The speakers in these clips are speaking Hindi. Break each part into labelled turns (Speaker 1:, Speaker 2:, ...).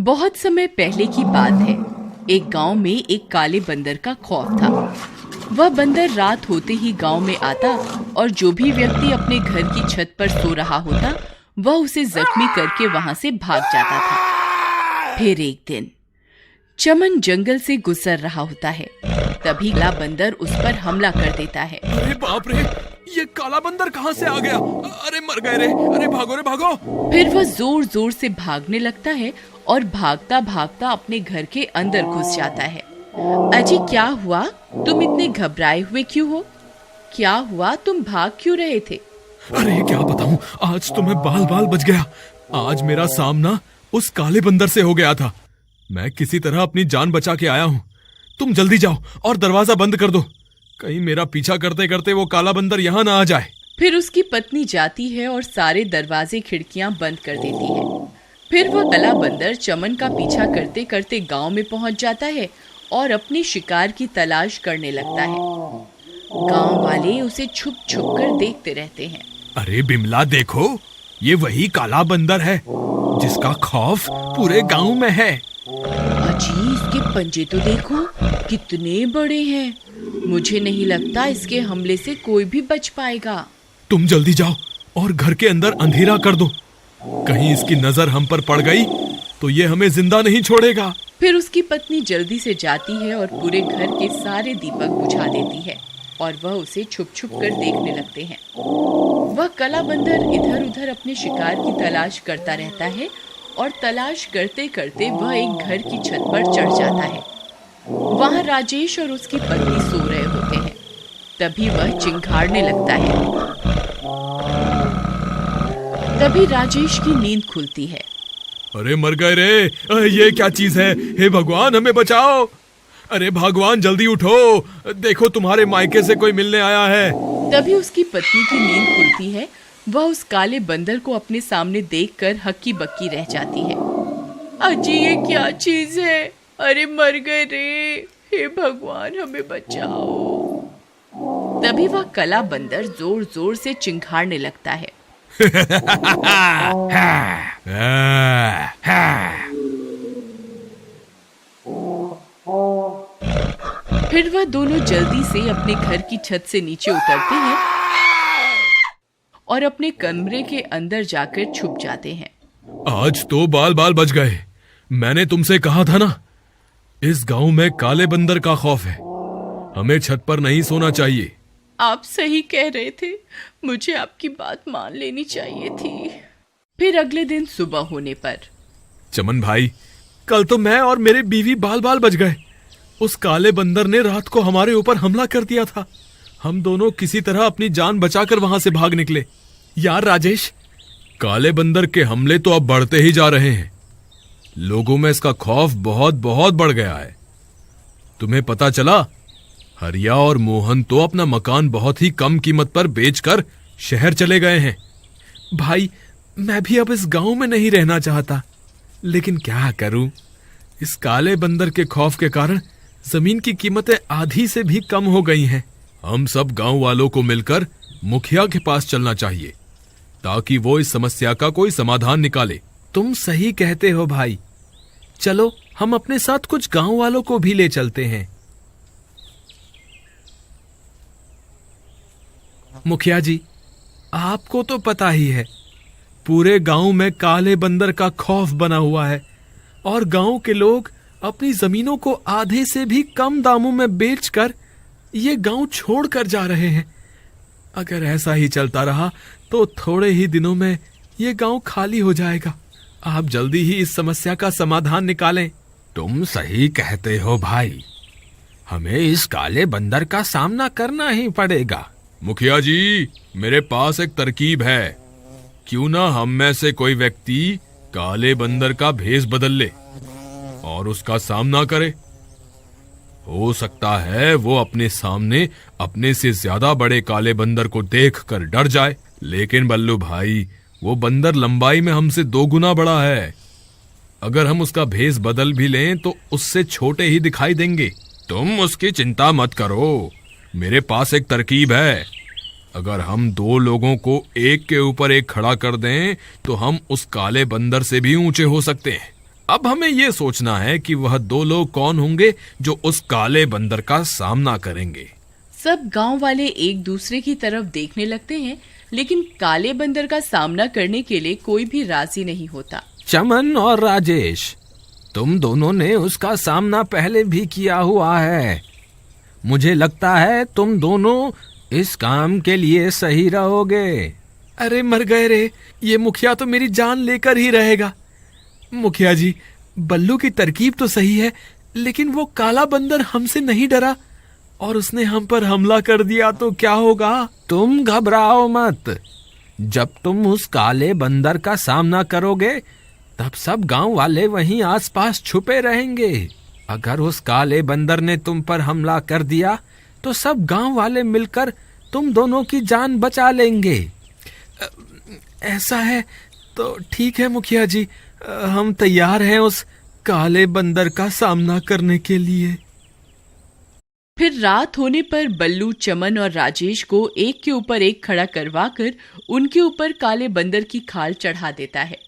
Speaker 1: बहुत समय पहले की बात है। एक गांव में एक काले बंदर का खौफ था। वह बंदर रात होते ही गांव में आता और जो भी व्यक्ति अपने घर की छत पर सो रहा होता वह उसे जख्मी करके वहां से भाग जाता था। फिर एक दिन चमन जंगल से गुजर रहा होता है, तभी काला बंदर उस पर हमला कर देता है।
Speaker 2: अरे बाप रे, ये काला बंदर कहाँ से आ गया? अरे मर गए रे, अरे भागो रे भागो।
Speaker 1: फिर वह जोर जोर से भागने लगता है और भागता भागता अपने घर के अंदर घुस जाता है। अजी क्या हुआ? तुम इतने घबराए हुए क्यों हो? क्या हुआ? तुम भाग क्यों रहे थे?
Speaker 2: अरे क्या बताऊं, आज तो मैं बाल बाल बच गया। आज मेरा सामना उस काले बंदर से हो गया था। मैं किसी तरह अपनी जान बचा के आया हूँ। तुम जल्दी जाओ और दरवाजा बंद कर दो, कहीं मेरा पीछा करते करते वो काला बंदर यहाँ ना आ जाए।
Speaker 1: फिर उसकी पत्नी जाती है और सारे दरवाजे खिड़कियां बंद कर देती है। फिर वह काला बंदर चमन का पीछा करते करते गांव में पहुंच जाता है और अपने शिकार की तलाश करने लगता है। गांव वाले उसे छुप छुप कर देखते रहते हैं।
Speaker 2: अरे बिमला देखो, ये वही काला बंदर है जिसका खौफ पूरे गांव में है।
Speaker 1: अजी इसके पंजे तो देखो, कितने बड़े हैं। मुझे नहीं लगता इसके हमले से कोई भी बच पाएगा।
Speaker 2: तुम जल्दी जाओ और घर के अंदर अंधेरा कर दो, कहीं इसकी नजर हम पर पड़ गई तो ये हमें जिंदा नहीं छोड़ेगा।
Speaker 1: फिर उसकी पत्नी जल्दी से जाती है और पूरे घर के सारे दीपक बुझा देती है और वह उसे छुप छुप कर देखने लगते हैं। वह काला बंदर इधर उधर अपने शिकार की तलाश करता रहता है और तलाश करते करते वह एक घर की छत पर चढ़ जाता है। वहां राजेश और उसकी पत्नी सो रहे होते हैं। तभी वह चिंघाड़ने लगता है। तभी राजेश की नींद खुलती है।
Speaker 2: अरे मर गए रे, ये क्या चीज है? हे भगवान हमें बचाओ। अरे भगवान जल्दी उठो, देखो तुम्हारे मायके से कोई मिलने आया है।
Speaker 1: तभी उसकी पत्नी की नींद खुलती है। वह उस काले बंदर को अपने सामने देखकर हक्की बक्की रह जाती है। अजी ये क्या चीज है? अरे मर गए रे, हे भगवान हमें बचाओ। तभी वह काला बंदर जोर जोर से चिंघाड़ने लगता है। फिर वह दोनों जल्दी से अपने घर की छत से नीचे उतरते हैं और अपने कमरे के अंदर जाकर छुप जाते हैं।
Speaker 2: आज तो बाल बाल बच गए। मैंने तुमसे कहा था ना, इस गांव में काले बंदर का खौफ है, हमें छत पर नहीं सोना चाहिए।
Speaker 1: आप सही कह रहे थे, मुझे आपकी बात मान लेनी चाहिए थी। फिर अगले दिन सुबह होने पर,
Speaker 2: चमन भाई, कल तो मैं और मेरे बीवी बाल बाल बच गए। उस काले बंदर ने रात को हमारे ऊपर हमला कर दिया था। हम दोनों किसी तरह अपनी जान बचाकर वहां से भाग निकले। यार राजेश, काले बंदर के हमले तो अब बढ़ते ही जा रहे हैं। लोगों में इसका खौफ बहुत बहुत बढ़ गया है। तुम्हें पता चला, हरिया और मोहन तो अपना मकान बहुत ही कम कीमत पर बेचकर शहर चले गए हैं। भाई मैं भी अब इस गांव में नहीं रहना चाहता, लेकिन क्या करूं, इस काले बंदर के खौफ के कारण जमीन की कीमतें आधी से भी कम हो गई हैं। हम सब गांव वालों को मिलकर मुखिया के पास चलना चाहिए ताकि वो इस समस्या का कोई समाधान निकाले।
Speaker 3: तुम सही कहते हो भाई, चलो हम अपने साथ कुछ गांव वालों को भी ले चलते हैं। मुखिया जी, आपको तो पता ही है, पूरे गांव में काले बंदर का खौफ बना हुआ है और गांव के लोग अपनी जमीनों को आधे से भी कम दामों में बेचकर ये गांव छोड़कर जा रहे हैं। अगर ऐसा ही चलता रहा तो थोड़े ही दिनों में ये गांव खाली हो जाएगा। आप जल्दी ही इस समस्या का समाधान निकालें।
Speaker 4: तुम सही कहते हो भाई, हमें इस काले बंदर का सामना करना ही पड़ेगा।
Speaker 2: मुखिया जी, मेरे पास एक तरकीब है। क्यों ना हम में से कोई व्यक्ति काले बंदर का भेष बदल ले और उसका सामना करे। हो सकता है वो अपने सामने अपने से ज्यादा बड़े काले बंदर को देखकर डर जाए, लेकिन बल्लू भाई, वो बंदर लंबाई में हमसे 2 गुना बड़ा है। अगर हम उसका भेष बदल भी लें तो उससे छोटे ही दिखाई देंगे। तुम उसकी चिंता मत करो, मेरे पास एक तरकीब है। अगर हम 2 लोगों को एक के ऊपर एक खड़ा कर दें तो हम उस काले बंदर से भी ऊंचे हो सकते हैं। अब हमें यह सोचना है कि वह दो लोग कौन होंगे जो उस काले बंदर का सामना करेंगे।
Speaker 1: सब गांव वाले एक दूसरे की तरफ देखने लगते हैं, लेकिन काले बंदर का सामना करने के लिए कोई भी राजी नहीं होता।
Speaker 4: चमन और राजेश, तुम दोनों ने उसका सामना पहले भी किया हुआ है। मुझे लगता है तुम दोनों इस काम के लिए सही रहोगे।
Speaker 3: अरे मर गए रे, ये मुखिया तो मेरी जान लेकर ही रहेगा। मुखिया जी, बल्लू की तरकीब तो सही है, लेकिन वो काला बंदर हमसे नहीं डरा और उसने हम पर हमला कर दिया तो क्या होगा?
Speaker 4: तुम घबराओ मत। जब तुम उस काले बंदर का सामना करोगे तब सब गांव वाले वहीं आसपास छुपे रहेंगे। अगर उस काले बंदर ने तुम पर हमला कर दिया तो सब गांव वाले मिलकर तुम दोनों की जान बचा लेंगे।
Speaker 3: ऐसा है तो ठीक है मुखिया जी, हम तैयार हैं उस काले बंदर का सामना करने के लिए।
Speaker 1: फिर रात होने पर बल्लू चमन और राजेश को एक के ऊपर एक खड़ा करवाकर उनके ऊपर काले बंदर की खाल चढ़ा देता है।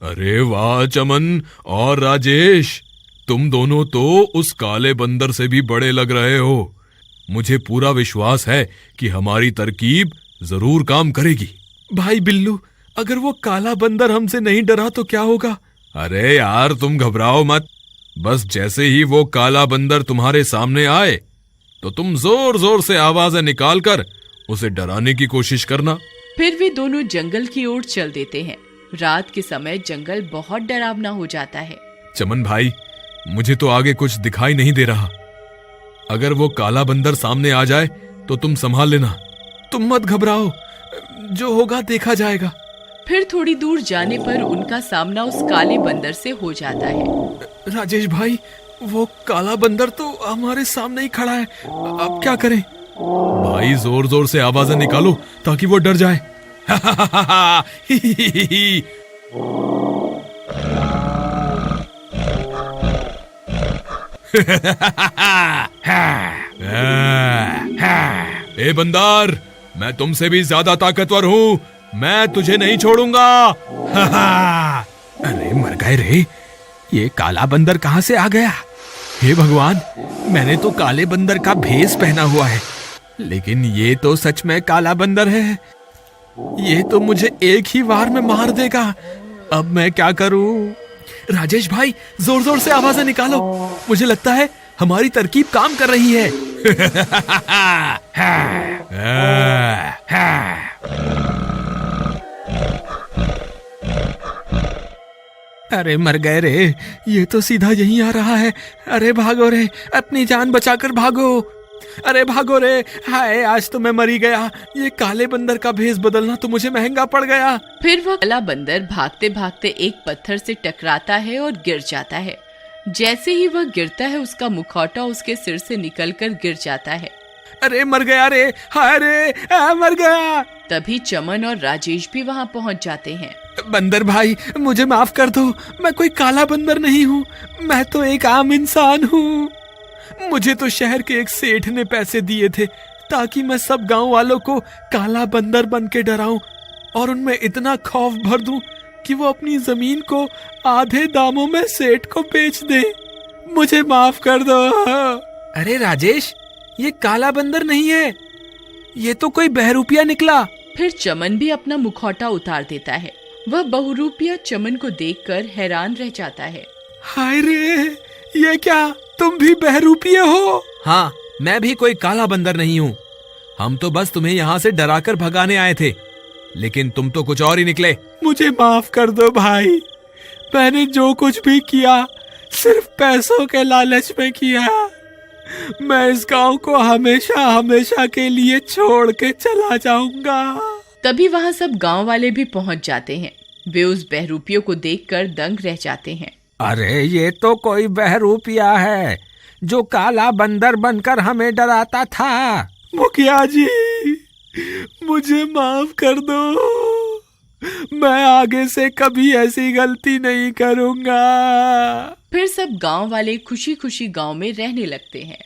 Speaker 2: अरे वाह चमन और राजेश, तुम दोनों तो उस काले बंदर से भी बड़े लग रहे हो। मुझे पूरा विश्वास है कि हमारी तरकीब जरूर काम करेगी।
Speaker 3: भाई बिल्लू, अगर वो काला बंदर हमसे नहीं डरा तो क्या होगा?
Speaker 2: अरे यार तुम घबराओ मत। बस जैसे ही वो काला बंदर तुम्हारे सामने आए तो तुम जोर जोर से आवाजें निकालकर उसे डराने की कोशिश करना।
Speaker 1: फिर वे दोनों जंगल की ओर चल देते हैं। रात के समय जंगल बहुत डरावना हो जाता है।
Speaker 2: चमन भाई, मुझे तो आगे कुछ दिखाई नहीं दे रहा। अगर वो काला बंदर सामने आ जाए तो तुम संभाल लेना।
Speaker 3: तुम मत घबराओ, जो होगा देखा जाएगा।
Speaker 1: फिर थोड़ी दूर जाने पर उनका सामना उस काले बंदर से हो जाता है।
Speaker 3: राजेश भाई, वो काला बंदर तो हमारे सामने ही खड़ा है, अब क्या करें?
Speaker 2: भाई जोर जोर से आवाजें निकालो ताकि वो डर जाए। ए बंदर, मैं तुमसे भी ज्यादा ताकतवर हूँ, मैं तुझे नहीं छोड़ूंगा।
Speaker 4: अरे मर गए रे, ये काला बंदर कहाँ से आ गया? हे भगवान, मैंने तो काले बंदर का भेष पहना हुआ है, लेकिन ये तो सच में काला बंदर है।
Speaker 3: ये तो मुझे एक ही वार में मार देगा। अब मैं क्या करूं? राजेश भाई, जोर जोर से आवाजें निकालो। मुझे लगता है हमारी तरकीब काम कर रही है।
Speaker 4: अरे मर गए रे,
Speaker 3: ये तो सीधा यहीं आ रहा है। अरे भागो रे, अपनी जान बचाकर भागो। अरे भागो रे, हाय आज तो मैं मरी गया। ये काले बंदर का भेष बदलना तो मुझे महंगा पड़ गया।
Speaker 1: फिर वह काला बंदर भागते भागते एक पत्थर से टकराता है और गिर जाता है। जैसे ही वह गिरता है, उसका मुखौटा उसके सिर से निकलकर गिर जाता है।
Speaker 3: अरे मर गया रे, हाय रे, मर गया।
Speaker 1: तभी चमन और राजेश भी वहाँ पहुँच जाते हैं।
Speaker 3: बंदर भाई, मुझे माफ कर दो, मैं कोई काला बंदर नहीं हूँ, मैं तो एक आम इंसान हूँ। मुझे तो शहर के एक सेठ ने पैसे दिए थे ताकि मैं सब गांव वालों को काला बंदर बन के डराऊं और उनमें इतना खौफ भर दूं कि वो अपनी जमीन को आधे दामों में सेठ को बेच दे। मुझे माफ कर दो।
Speaker 4: अरे राजेश, ये काला बंदर नहीं है, ये तो कोई बहरूपिया निकला।
Speaker 1: फिर चमन भी अपना मुखौटा उतार देता है। वह बहुरूपिया चमन को देखकर हैरान रह जाता है।
Speaker 3: हाय रे, ये क्या, तुम भी बहरूपिया हो?
Speaker 4: हाँ, मैं भी कोई काला बंदर नहीं हूँ। हम तो बस तुम्हें यहाँ से डराकर भगाने आए थे, लेकिन तुम तो कुछ और ही निकले।
Speaker 3: मुझे माफ कर दो भाई, मैंने जो कुछ भी किया सिर्फ पैसों के लालच में किया। मैं इस गांव को हमेशा हमेशा के लिए छोड़ के चला जाऊंगा।
Speaker 1: तभी वहाँ सब गांव वाले भी पहुँच जाते हैं। वे उस बहरूपियों को देखकर दंग रह जाते हैं।
Speaker 4: अरे ये तो कोई बहरूपिया है जो काला बंदर बनकर हमें डराता था।
Speaker 3: मुखिया जी, मुझे माफ कर दो, मैं आगे से कभी ऐसी गलती नहीं करूंगा।
Speaker 1: फिर सब गांव वाले खुशी खुशी गांव में रहने लगते हैं।